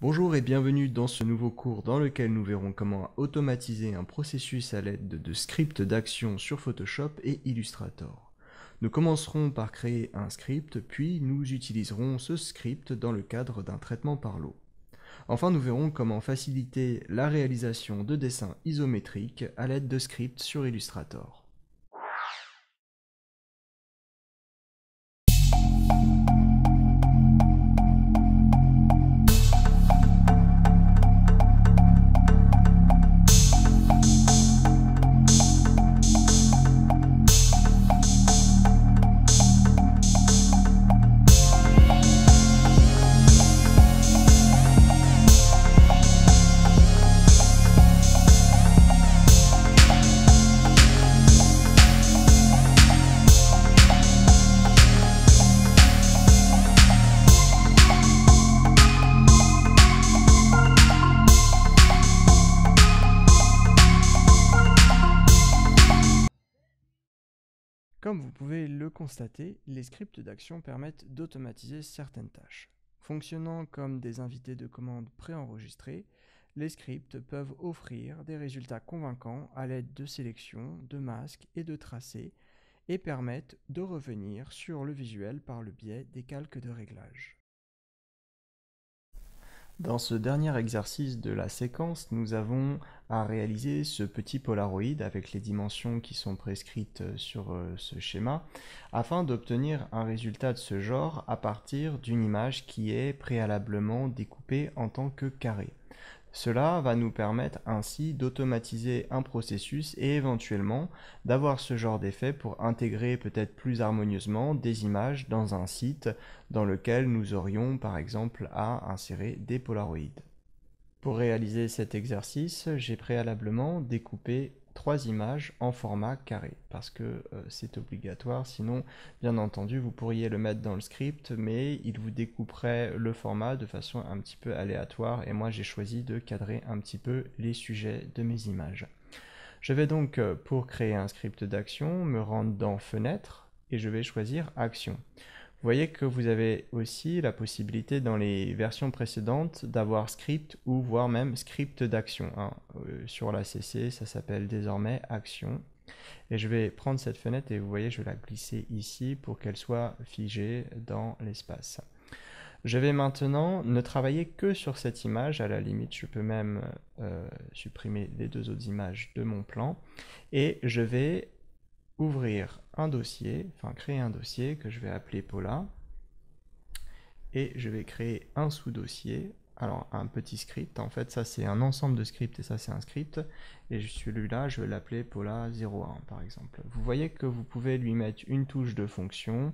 Bonjour et bienvenue dans ce nouveau cours dans lequel nous verrons comment automatiser un processus à l'aide de scripts d'action sur Photoshop et Illustrator. Nous commencerons par créer un script, puis nous utiliserons ce script dans le cadre d'un traitement par l'eau. Enfin, nous verrons comment faciliter la réalisation de dessins isométriques à l'aide de scripts sur Illustrator. Comme vous pouvez le constater, les scripts d'action permettent d'automatiser certaines tâches. Fonctionnant comme des invités de commande préenregistrés, les scripts peuvent offrir des résultats convaincants à l'aide de sélections, de masques et de tracés et permettent de revenir sur le visuel par le biais des calques de réglage. Dans ce dernier exercice de la séquence, nous avons à réaliser ce petit Polaroid avec les dimensions qui sont prescrites sur ce schéma afin d'obtenir un résultat de ce genre à partir d'une image qui est préalablement découpée en tant que carré. Cela va nous permettre ainsi d'automatiser un processus et éventuellement d'avoir ce genre d'effet pour intégrer peut-être plus harmonieusement des images dans un site dans lequel nous aurions par exemple à insérer des polaroïdes. Pour réaliser cet exercice, j'ai préalablement découpé 3 images en format carré, parce que c'est obligatoire, sinon, bien entendu, vous pourriez le mettre dans le script, mais il vous découperait le format de façon un petit peu aléatoire, et moi j'ai choisi de cadrer un petit peu les sujets de mes images. Je vais donc, pour créer un script d'action, me rendre dans Fenêtre, et je vais choisir Action. Vous voyez que vous avez aussi la possibilité dans les versions précédentes d'avoir script ou voire même script d'action. Sur la CC, ça s'appelle désormais action. Et je vais prendre cette fenêtre et vous voyez, je vais la glisser ici pour qu'elle soit figée dans l'espace. Je vais maintenant ne travailler que sur cette image. À la limite, je peux même supprimer les deux autres images de mon plan. Et je vais ouvrir un dossier, enfin créer un dossier que je vais appeler Paula et je vais créer un sous-dossier, alors un petit script, en fait ça c'est un ensemble de scripts et ça c'est un script, et celui-là je vais l'appeler Paula 01 par exemple. Vous voyez que vous pouvez lui mettre une touche de fonction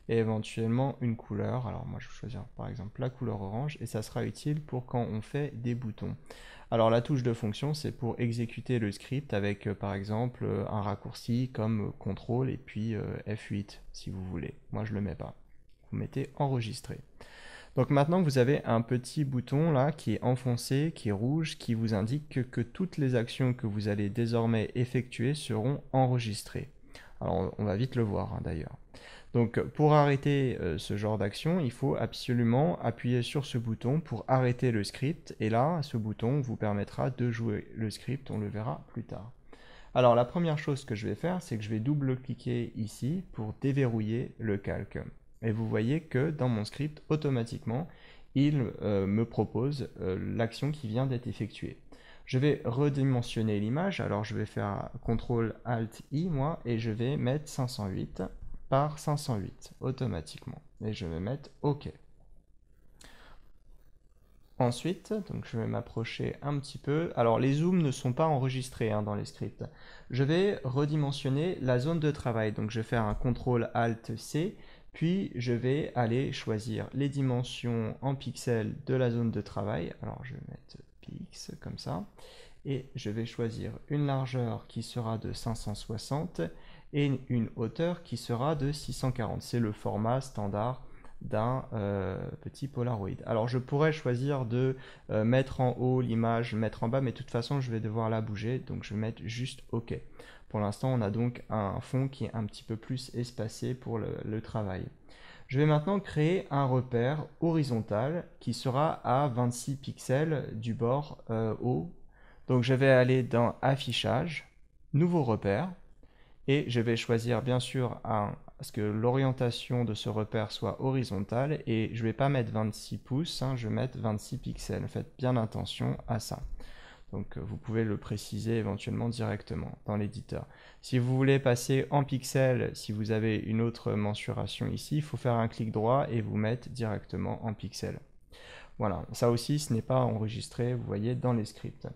et éventuellement une couleur, alors moi je vais choisir par exemple la couleur orange et ça sera utile pour quand on fait des boutons. Alors la touche de fonction c'est pour exécuter le script avec par exemple un raccourci comme CTRL et puis F8 si vous voulez, moi je le mets pas. Vous mettez enregistrer. Donc maintenant vous avez un petit bouton là qui est enfoncé, qui est rouge, qui vous indique que toutes les actions que vous allez désormais effectuer seront enregistrées. Alors on va vite le voir d'ailleurs. Donc pour arrêter ce genre d'action, il faut absolument appuyer sur ce bouton pour arrêter le script. Et là, ce bouton vous permettra de jouer le script, on le verra plus tard. Alors la première chose que je vais faire, c'est que je vais double-cliquer ici pour déverrouiller le calque. Et vous voyez que dans mon script, automatiquement, il me propose l'action qui vient d'être effectuée. Je vais redimensionner l'image, alors je vais faire CTRL-ALT-I, moi, et je vais mettre 508 par 508, automatiquement. Et je vais mettre OK. Ensuite, donc je vais m'approcher un petit peu. Alors les zooms ne sont pas enregistrés dans les scripts. Je vais redimensionner la zone de travail. Donc je vais faire un CTRL-ALT-C, puis je vais aller choisir les dimensions en pixels de la zone de travail. Alors je vais mettre pix comme ça. Et je vais choisir une largeur qui sera de 560 et une hauteur qui sera de 640. C'est le format standard d'un petit Polaroid. Alors je pourrais choisir de mettre en haut l'image, mettre en bas, mais de toute façon je vais devoir la bouger, donc je vais mettre juste OK. Pour l'instant on a donc un fond qui est un petit peu plus espacé pour le travail. Je vais maintenant créer un repère horizontal qui sera à 26 pixels du bord haut. Donc je vais aller dans Affichage, Nouveau repère, et je vais choisir bien sûr à ce que l'orientation de ce repère soit horizontale, et je ne vais pas mettre 26 pouces, hein, je vais mettre 26 pixels. Faites bien attention à ça. Donc vous pouvez le préciser éventuellement directement dans l'éditeur. Si vous voulez passer en pixels, si vous avez une autre mensuration ici, il faut faire un clic droit et vous mettre directement en pixels. Voilà, ça aussi ce n'est pas enregistré, vous voyez, dans les scripts.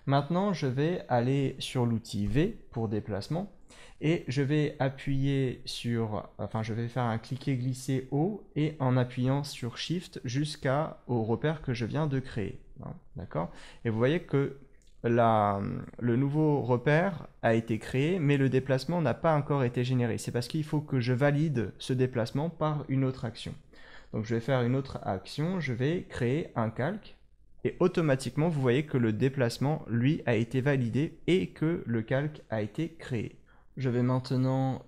Maintenant, je vais aller sur l'outil V pour déplacement et je vais appuyer sur, enfin je vais faire un cliquer-glisser haut et en appuyant sur Shift jusqu'au repère que je viens de créer. Hein, d'accord? Et vous voyez que le nouveau repère a été créé, mais le déplacement n'a pas encore été généré. C'est parce qu'il faut que je valide ce déplacement par une autre action. Donc je vais faire une autre action, je vais créer un calque. Et automatiquement, vous voyez que le déplacement, lui, a été validé et que le calque a été créé. Je vais maintenant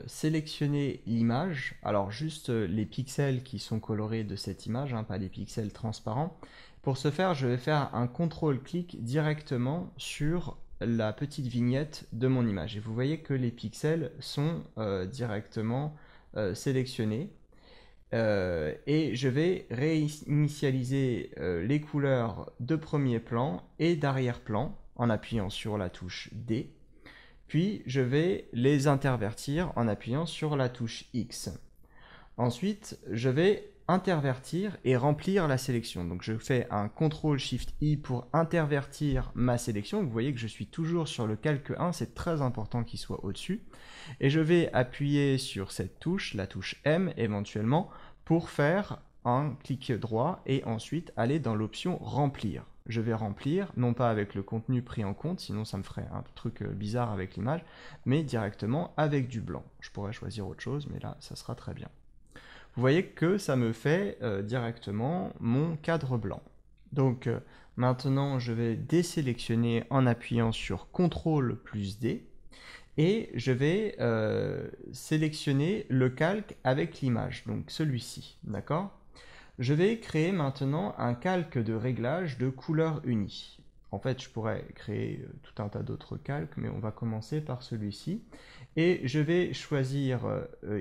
sélectionner l'image. Alors juste les pixels qui sont colorés de cette image, hein, pas les pixels transparents. Pour ce faire, je vais faire un contrôle-clic directement sur la petite vignette de mon image. Et vous voyez que les pixels sont directement sélectionnés. Et je vais réinitialiser les couleurs de premier plan et d'arrière-plan en appuyant sur la touche D. Puis je vais les intervertir en appuyant sur la touche X. Ensuite, je vais intervertir et remplir la sélection. Donc je fais un CTRL-SHIFT-I pour intervertir ma sélection. Vous voyez que je suis toujours sur le calque 1, c'est très important qu'il soit au-dessus. Et je vais appuyer sur cette touche, la touche M éventuellement, pour faire un clic droit et ensuite aller dans l'option remplir. Je vais remplir, non pas avec le contenu pris en compte, sinon ça me ferait un truc bizarre avec l'image, mais directement avec du blanc. Je pourrais choisir autre chose, mais là, ça sera très bien. Vous voyez que ça me fait directement mon cadre blanc. Donc maintenant, je vais désélectionner en appuyant sur CTRL plus D et je vais sélectionner le calque avec l'image, donc celui-ci, d'accord? Je vais créer maintenant un calque de réglage de couleur unie. En fait, je pourrais créer tout un tas d'autres calques, mais on va commencer par celui-ci. Et je vais choisir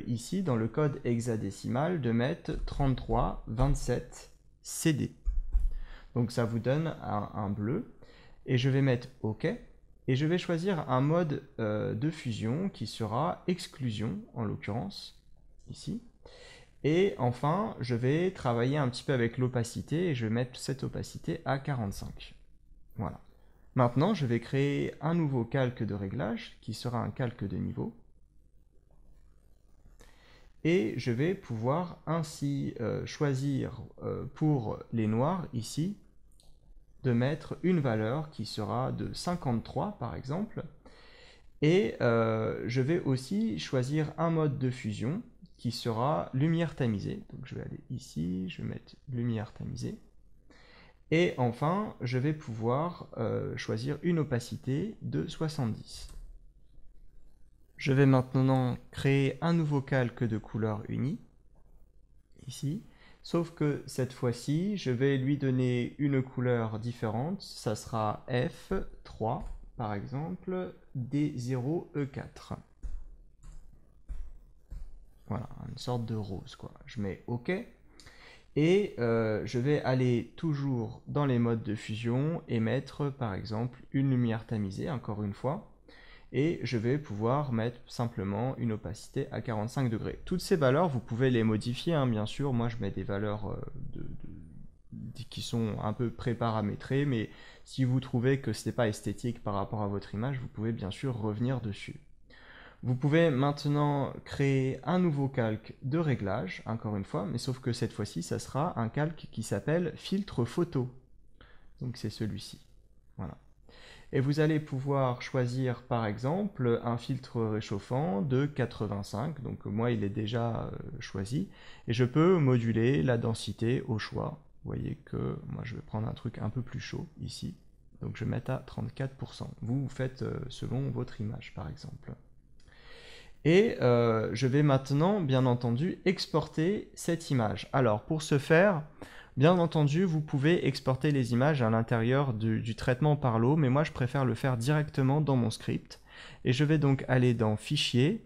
ici, dans le code hexadécimal, de mettre 3327 CD. Donc ça vous donne un bleu. Et je vais mettre OK. Et je vais choisir un mode de fusion qui sera exclusion, en l'occurrence, ici. Et enfin, je vais travailler un petit peu avec l'opacité et je vais mettre cette opacité à 45. Voilà. Maintenant, je vais créer un nouveau calque de réglage qui sera un calque de niveau. Et je vais pouvoir ainsi choisir pour les noirs ici de mettre une valeur qui sera de 53 par exemple. Et je vais aussi choisir un mode de fusion qui sera lumière tamisée. Donc je vais aller ici, je vais mettre lumière tamisée. Et enfin, je vais pouvoir choisir une opacité de 70. Je vais maintenant créer un nouveau calque de couleur unie, ici. Sauf que cette fois-ci, je vais lui donner une couleur différente. Ça sera F3, par exemple, D0E4. Voilà, une sorte de rose, quoi. Je mets OK. Et je vais aller toujours dans les modes de fusion et mettre, par exemple, une lumière tamisée, encore une fois. Et je vais pouvoir mettre simplement une opacité à 45 degrés. Toutes ces valeurs, vous pouvez les modifier, hein, bien sûr. Moi, je mets des valeurs qui sont un peu pré-paramétrées, mais si vous trouvez que ce n'est pas esthétique par rapport à votre image, vous pouvez bien sûr revenir dessus. Vous pouvez maintenant créer un nouveau calque de réglage, encore une fois, mais sauf que cette fois-ci, ça sera un calque qui s'appelle filtre photo. Donc c'est celui-ci. Voilà. Et vous allez pouvoir choisir par exemple un filtre réchauffant de 85, donc moi il est déjà choisi, et je peux moduler la densité au choix. Vous voyez que moi je vais prendre un truc un peu plus chaud ici, donc je vais mettre à 34%. Vous faites selon votre image par exemple. Et je vais maintenant, bien entendu, exporter cette image. Alors, pour ce faire, bien entendu, vous pouvez exporter les images à l'intérieur du traitement par l'eau, mais moi, je préfère le faire directement dans mon script. Et je vais donc aller dans Fichier,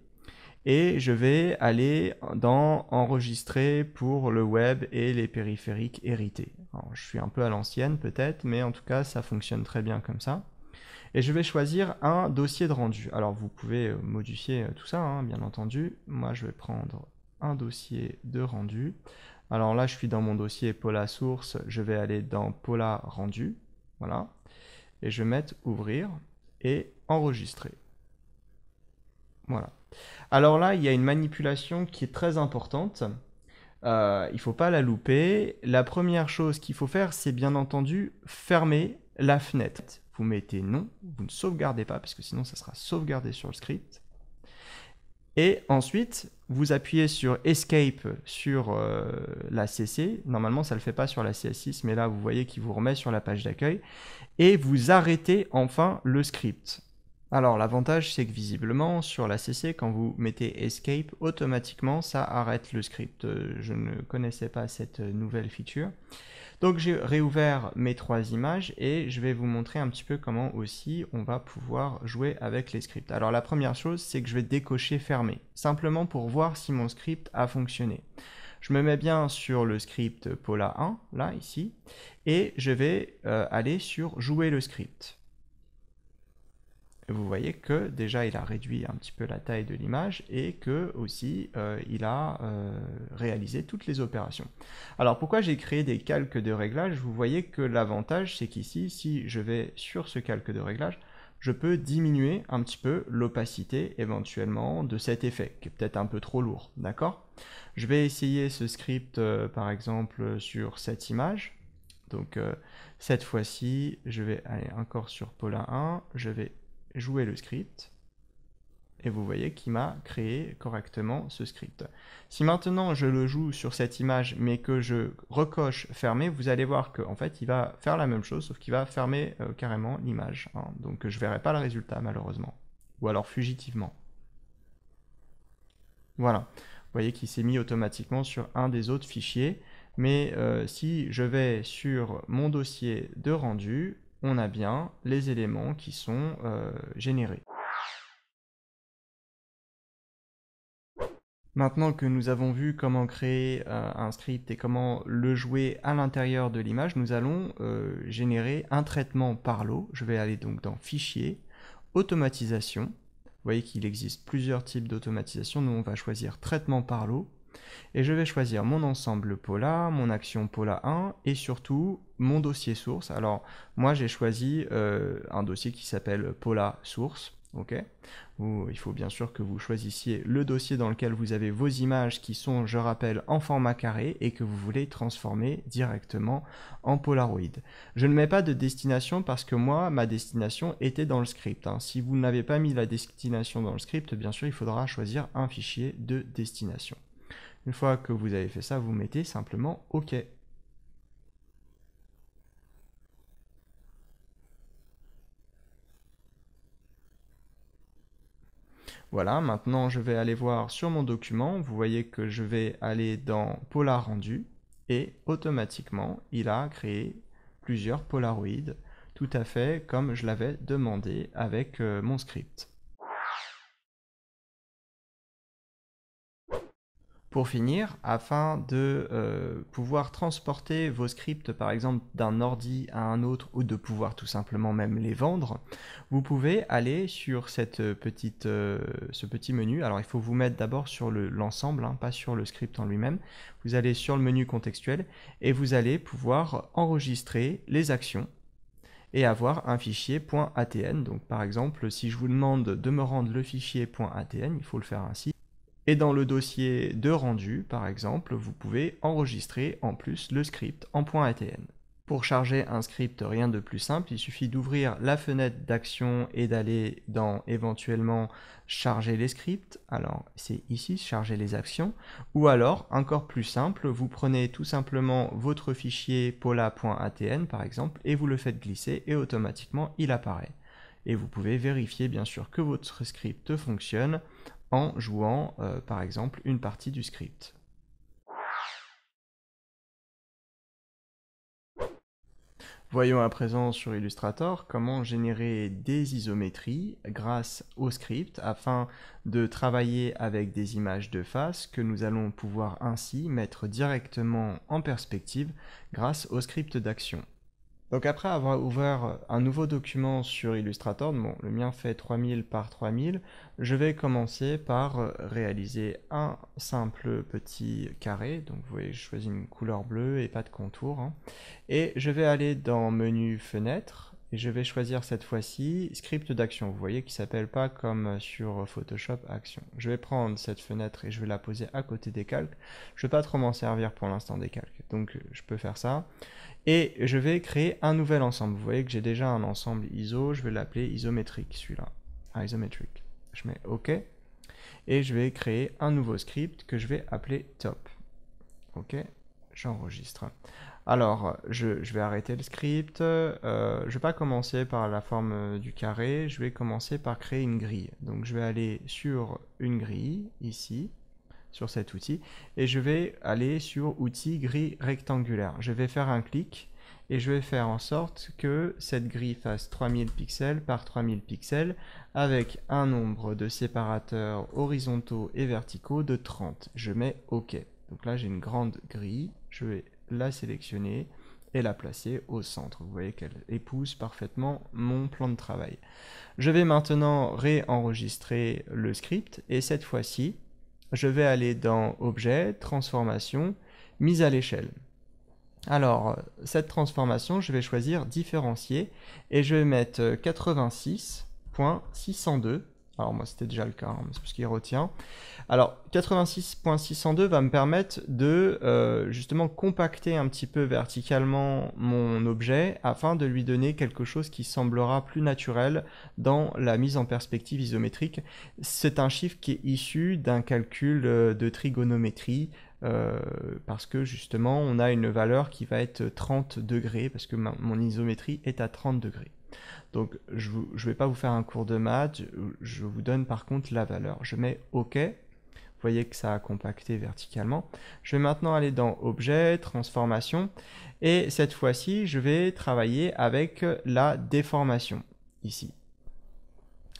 et je vais aller dans Enregistrer pour le web et les périphériques hérités. Alors, je suis un peu à l'ancienne peut-être, mais en tout cas, ça fonctionne très bien comme ça. Et je vais choisir un dossier de rendu. Alors vous pouvez modifier tout ça, hein, bien entendu. Moi je vais prendre un dossier de rendu. Alors là je suis dans mon dossier Pola source, je vais aller dans Pola rendu. Voilà. Et je vais mettre ouvrir et enregistrer. Voilà. Alors là il y a une manipulation qui est très importante. Il ne faut pas la louper. La première chose qu'il faut faire, c'est bien entendu fermer la fenêtre. Vous mettez non, vous ne sauvegardez pas, parce que sinon ça sera sauvegardé sur le script. Et ensuite, vous appuyez sur Escape sur la CC. Normalement, ça ne le fait pas sur la CS6, mais là, vous voyez qu'il vous remet sur la page d'accueil. Et vous arrêtez enfin le script. Alors l'avantage c'est que visiblement sur la CC quand vous mettez Escape automatiquement ça arrête le script. Je ne connaissais pas cette nouvelle feature. Donc j'ai réouvert mes 3 images et je vais vous montrer un petit peu comment aussi on va pouvoir jouer avec les scripts. Alors la première chose c'est que je vais décocher fermer, simplement pour voir si mon script a fonctionné. Je me mets bien sur le script Pola 1, là, ici, et je vais aller sur jouer le script. Vous voyez que déjà il a réduit un petit peu la taille de l'image et que aussi il a réalisé toutes les opérations. Alors pourquoi j'ai créé des calques de réglage? Vous voyez que l'avantage c'est qu'ici, si je vais sur ce calque de réglage, je peux diminuer un petit peu l'opacité éventuellement de cet effet, qui est peut-être un peu trop lourd, d'accord? Je vais essayer ce script par exemple sur cette image. Donc cette fois-ci, je vais aller encore sur Pola 1, je vais jouer le script et vous voyez qu'il m'a créé correctement ce script. Si maintenant je le joue sur cette image mais que je recoche fermer, vous allez voir qu'en fait il va faire la même chose sauf qu'il va fermer carrément l'image, hein. Donc je ne verrai pas le résultat malheureusement, ou alors fugitivement. Voilà, vous voyez qu'il s'est mis automatiquement sur un des autres fichiers, mais si je vais sur mon dossier de rendu, on a bien les éléments qui sont générés. Maintenant que nous avons vu comment créer un script et comment le jouer à l'intérieur de l'image, nous allons générer un traitement par l'eau. Je vais aller donc dans Fichier, Automatisation. Vous voyez qu'il existe plusieurs types d'automatisation. Nous, on va choisir Traitement par l'eau. Et je vais choisir mon ensemble Pola, mon action Pola 1 et surtout mon dossier source. Alors moi j'ai choisi un dossier qui s'appelle Pola source. Okay. Il faut bien sûr que vous choisissiez le dossier dans lequel vous avez vos images qui sont, je rappelle, en format carré et que vous voulez transformer directement en Polaroid. Je ne mets pas de destination parce que moi, ma destination était dans le script, hein. Si vous n'avez pas mis la destination dans le script, bien sûr, il faudra choisir un fichier de destination. Une fois que vous avez fait ça, vous mettez simplement OK. Voilà, maintenant je vais aller voir sur mon document. Vous voyez que je vais aller dans Pola rendu et automatiquement, il a créé plusieurs Polaroids tout à fait comme je l'avais demandé avec mon script. Pour finir, afin de pouvoir transporter vos scripts par exemple d'un ordi à un autre ou de pouvoir tout simplement même les vendre, vous pouvez aller sur ce petit menu. Alors il faut vous mettre d'abord sur l'ensemble, hein, pas sur le script en lui-même. Vous allez sur le menu contextuel et vous allez pouvoir enregistrer les actions et avoir un fichier .atn. Donc par exemple, si je vous demande de me rendre le fichier .atn, il faut le faire ainsi. Et dans le dossier de rendu, par exemple, vous pouvez enregistrer en plus le script en .atn. Pour charger un script, rien de plus simple, il suffit d'ouvrir la fenêtre d'action et d'aller dans éventuellement charger les scripts. Alors c'est ici, charger les actions. Ou alors, encore plus simple, vous prenez tout simplement votre fichier pola.atn par exemple et vous le faites glisser et automatiquement il apparaît. Et vous pouvez vérifier bien sûr que votre script fonctionne en jouant par exemple une partie du script. Voyons à présent sur Illustrator comment générer des isométries grâce au script afin de travailler avec des images de face que nous allons pouvoir ainsi mettre directement en perspective grâce au script d'action. Donc après avoir ouvert un nouveau document sur Illustrator, bon, le mien fait 3000 par 3000, je vais commencer par réaliser un simple petit carré. Donc vous voyez, je choisis une couleur bleue et pas de contour, hein. Et je vais aller dans Menu Fenêtre et je vais choisir cette fois-ci Script d'action. Vous voyez qu'il ne s'appelle pas comme sur Photoshop Action. Je vais prendre cette fenêtre et je vais la poser à côté des calques. Je ne vais pas trop m'en servir pour l'instant des calques, donc je peux faire ça. Et je vais créer un nouvel ensemble. Vous voyez que j'ai déjà un ensemble ISO, je vais l'appeler isométrique, celui-là. Isometric. Je mets OK. Et je vais créer un nouveau script que je vais appeler top. OK, j'enregistre. Alors, je vais arrêter le script. Je ne vais pas commencer par la forme du carré, je vais commencer par créer une grille. Donc je vais aller sur une grille, ici, sur cet outil, et je vais aller sur outil grille rectangulaire. Je vais faire un clic et je vais faire en sorte que cette grille fasse 3000 pixels par 3000 pixels avec un nombre de séparateurs horizontaux et verticaux de 30. Je mets OK. Donc là j'ai une grande grille, je vais la sélectionner et la placer au centre. Vous voyez qu'elle épouse parfaitement mon plan de travail. Je vais maintenant réenregistrer le script et cette fois-ci, je vais aller dans Objet, Transformation, Mise à l'échelle. Alors, cette transformation, je vais choisir Différencier et je vais mettre 86.602. Alors moi, c'était déjà le cas, hein, c'est parce qu'il retient. Alors, 86.602 va me permettre de justement compacter un petit peu verticalement mon objet afin de lui donner quelque chose qui semblera plus naturel dans la mise en perspective isométrique. C'est un chiffre qui est issu d'un calcul de trigonométrie parce que justement, on a une valeur qui va être 30 degrés parce que mon isométrie est à 30 degrés. Donc, je ne vais pas vous faire un cours de maths, je vous donne par contre la valeur. Je mets OK. Vous voyez que ça a compacté verticalement. Je vais maintenant aller dans Objet, Transformation, et cette fois-ci, je vais travailler avec la déformation, ici.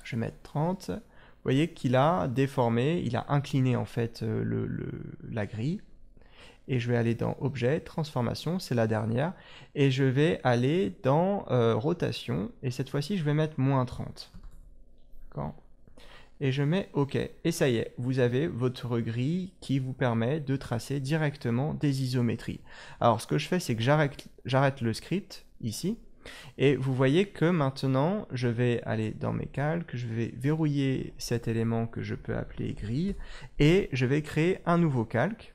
Je vais mettre 30. Vous voyez qu'il a déformé, il a incliné en fait la grille. Et je vais aller dans Objet, Transformation, c'est la dernière, et je vais aller dans Rotation, et cette fois-ci, je vais mettre moins 30. D'accord ? Et je mets OK. Et ça y est, vous avez votre grille qui vous permet de tracer directement des isométries. Alors, ce que je fais, c'est que j'arrête le script, ici, et vous voyez que maintenant, je vais aller dans mes calques, je vais verrouiller cet élément que je peux appeler grille, et je vais créer un nouveau calque.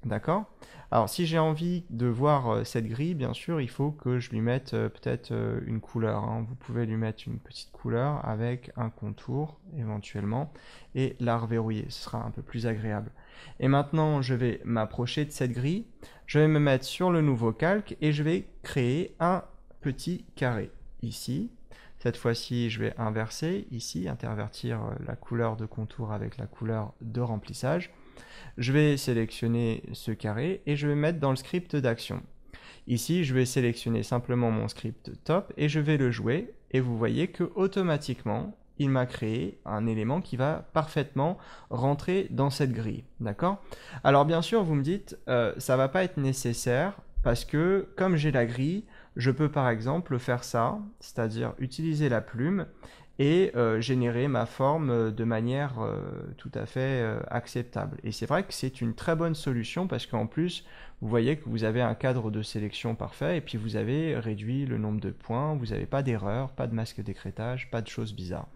D'accord? Alors, si j'ai envie de voir cette grille, bien sûr, il faut que je lui mette peut-être une couleur, hein. Vous pouvez lui mettre une petite couleur avec un contour, éventuellement, et la reverrouiller. Ce sera un peu plus agréable. Et maintenant, je vais m'approcher de cette grille. Je vais me mettre sur le nouveau calque et je vais créer un petit carré, ici. Cette fois-ci, je vais inverser, ici, intervertir la couleur de contour avec la couleur de remplissage. Je vais sélectionner ce carré et je vais mettre dans le script d'action. Ici, je vais sélectionner simplement mon script top et je vais le jouer. Et vous voyez que automatiquement, il m'a créé un élément qui va parfaitement rentrer dans cette grille. D'accord? Alors bien sûr, vous me dites, ça va pas être nécessaire parce que comme j'ai la grille, je peux par exemple faire ça, c'est-à-dire utiliser la plume et générer ma forme de manière tout à fait acceptable. Et c'est vrai que c'est une très bonne solution parce qu'en plus, vous voyez que vous avez un cadre de sélection parfait et puis vous avez réduit le nombre de points, vous n'avez pas d'erreur, pas de masque d'écrêtage, pas de choses bizarres.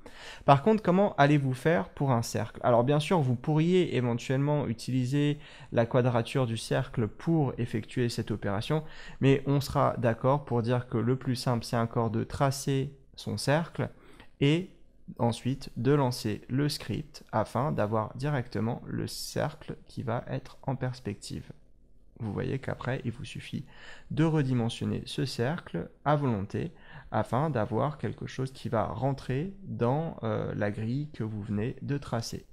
Par contre, comment allez-vous faire pour un cercle? Alors bien sûr, vous pourriez éventuellement utiliser la quadrature du cercle pour effectuer cette opération, mais on sera d'accord pour dire que le plus simple, c'est encore de tracer son cercle et ensuite de lancer le script afin d'avoir directement le cercle qui va être en perspective. Vous voyez qu'après, il vous suffit de redimensionner ce cercle à volonté afin d'avoir quelque chose qui va rentrer dans la grille que vous venez de tracer.